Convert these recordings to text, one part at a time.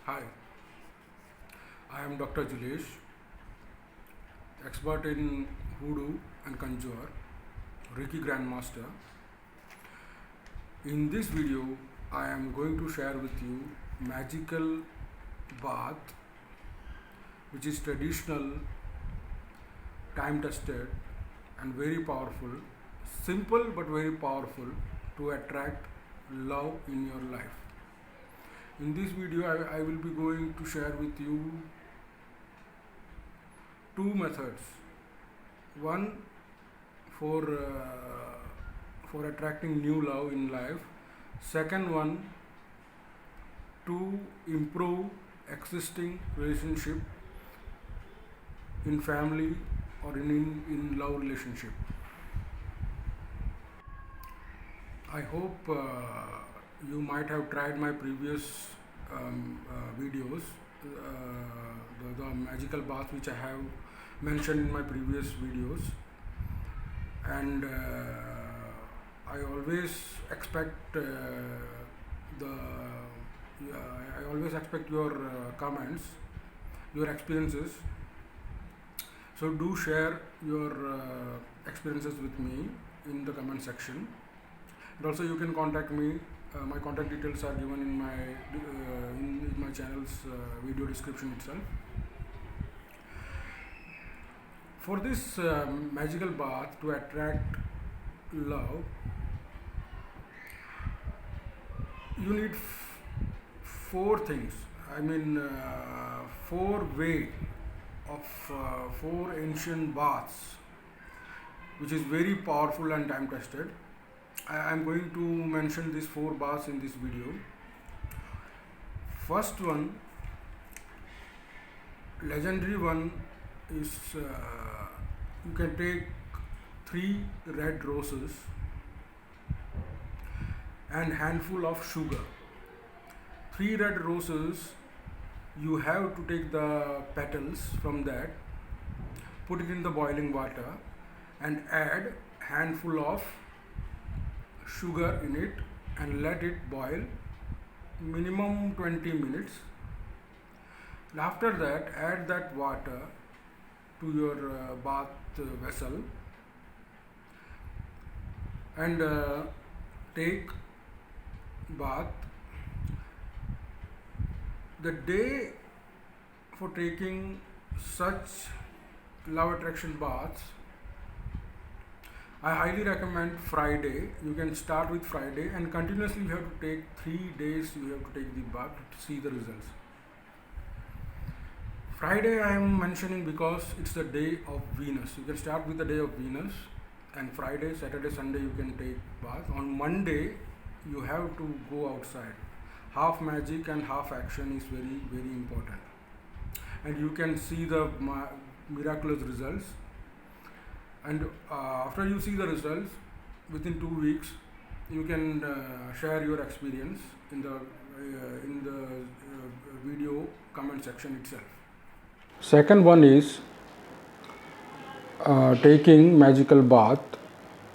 Hi, I am Dr. Jilesh, expert in Hoodoo and Conjure, Reiki Grandmaster. In this video, I am going to share with you magical bath, which is traditional, time-tested, and very powerful. Simple but very powerful to attract love in your life. In this video, I will be going to share with you two methods. One for attracting new love in life. Second one to improve existing relationship in family or in love relationship. I hope you might have tried my previous videos, the magical bath which I have mentioned in my previous videos, and I always expect your comments, your experiences. So do share your experiences with me in the comment section. And also you can contact me. My contact details are given in my channel's video description itself. For this magical bath to attract love, you need four things. Four way of four ancient baths, which is very powerful and time tested. I am going to mention these four baths in this video. First one, legendary one, is you can take 3 red roses and handful of sugar. 3 red roses, you have to take the petals from that, put it in the boiling water and add handful of sugar in it and let it boil minimum 20 minutes. After that, add that water to your bath vessel and take bath. The day for taking such love attraction baths, I highly recommend Friday. You can start with Friday and continuously you have to take 3 days. You have to take the bath to see the results. Friday I am mentioning because it's the day of Venus. You can start with the day of Venus, and Friday, Saturday, Sunday you can take bath. On Monday you have to go outside. Half magic and half action is very, very important, and you can see the miraculous results. And after you see the results, within 2 weeks, you can share your experience in the video comment section itself. Second one is taking magical bath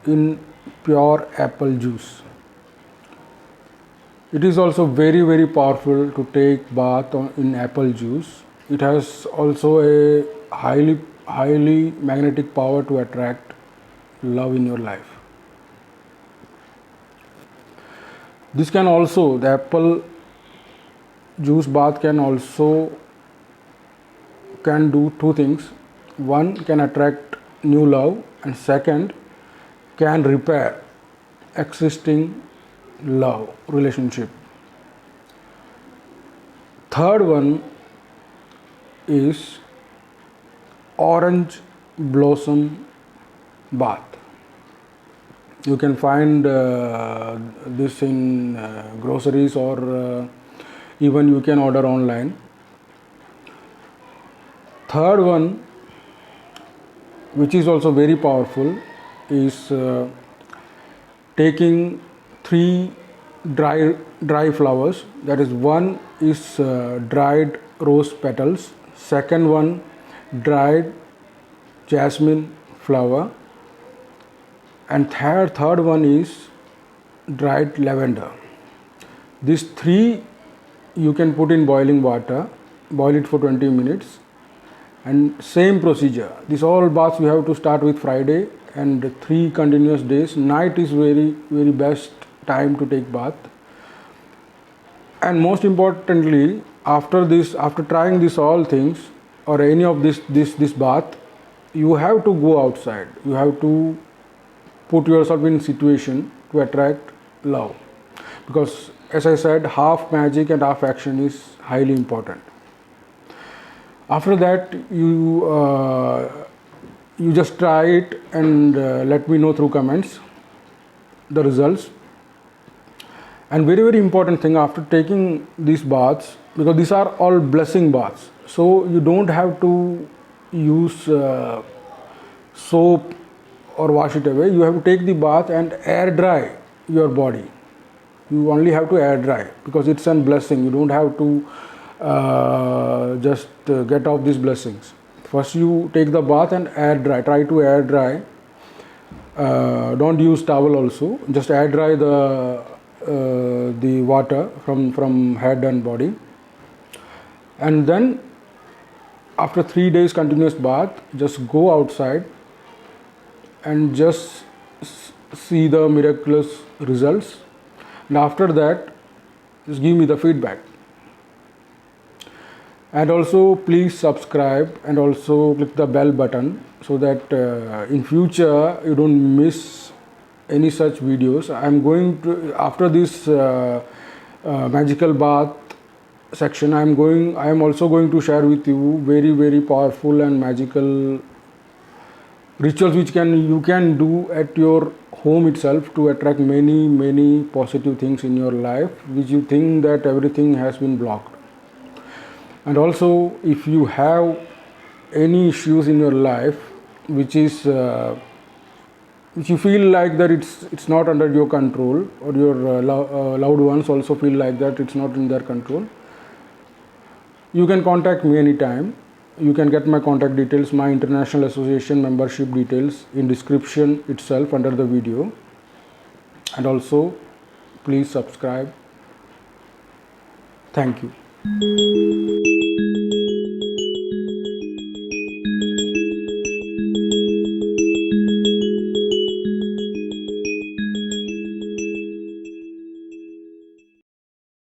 in pure apple juice. It is also very, very powerful to take bath in apple juice. It has also a highly magnetic power to attract love in your life. This can also, the apple juice bath can do two things. One, can attract new love, and second, can repair existing love relationship. Third one is orange blossom bath. You can find this in groceries, or even you can order online. Third one, which is also very powerful, is taking 3 dry flowers. That is, one is dried rose petals, second one dried jasmine flower, and third one is dried lavender. These 3 you can put in boiling water, boil it for 20 minutes, and same procedure. These all baths we have to start with Friday and 3 continuous days. Night is very best time to take bath. And most importantly, after trying this all things or any of this bath, you have to go outside. You have to put yourself in situation to attract love, because as I said, half magic and half action is highly important. After that, you just try it and let me know through comments the results. And very important thing, after taking these baths, because these are all blessing baths, so you don't have to use soap or wash it away. You have to take the bath and air dry your body. You only have to air dry, because it's a blessing. You don't have to just get off these blessings. First you take the bath and air dry. Try to air dry. Don't use towel also. Just air dry the water from head and body. And then after 3 days continuous bath, just go outside and just see the miraculous results. And after that, just give me the feedback. And also please subscribe and also click the bell button, so that in future you don't miss any such videos. I'm going to, after this magical bath section, I am also going to share with you very powerful and magical rituals which you can do at your home itself to attract many positive things in your life, which you think that everything has been blocked. And also, if you have any issues in your life which is which you feel like that it's not under your control, or your loved ones also feel like that it's not in their control, you can contact me anytime. You can get my contact details, my International Association membership details in description itself under the video. And also please subscribe. Thank you.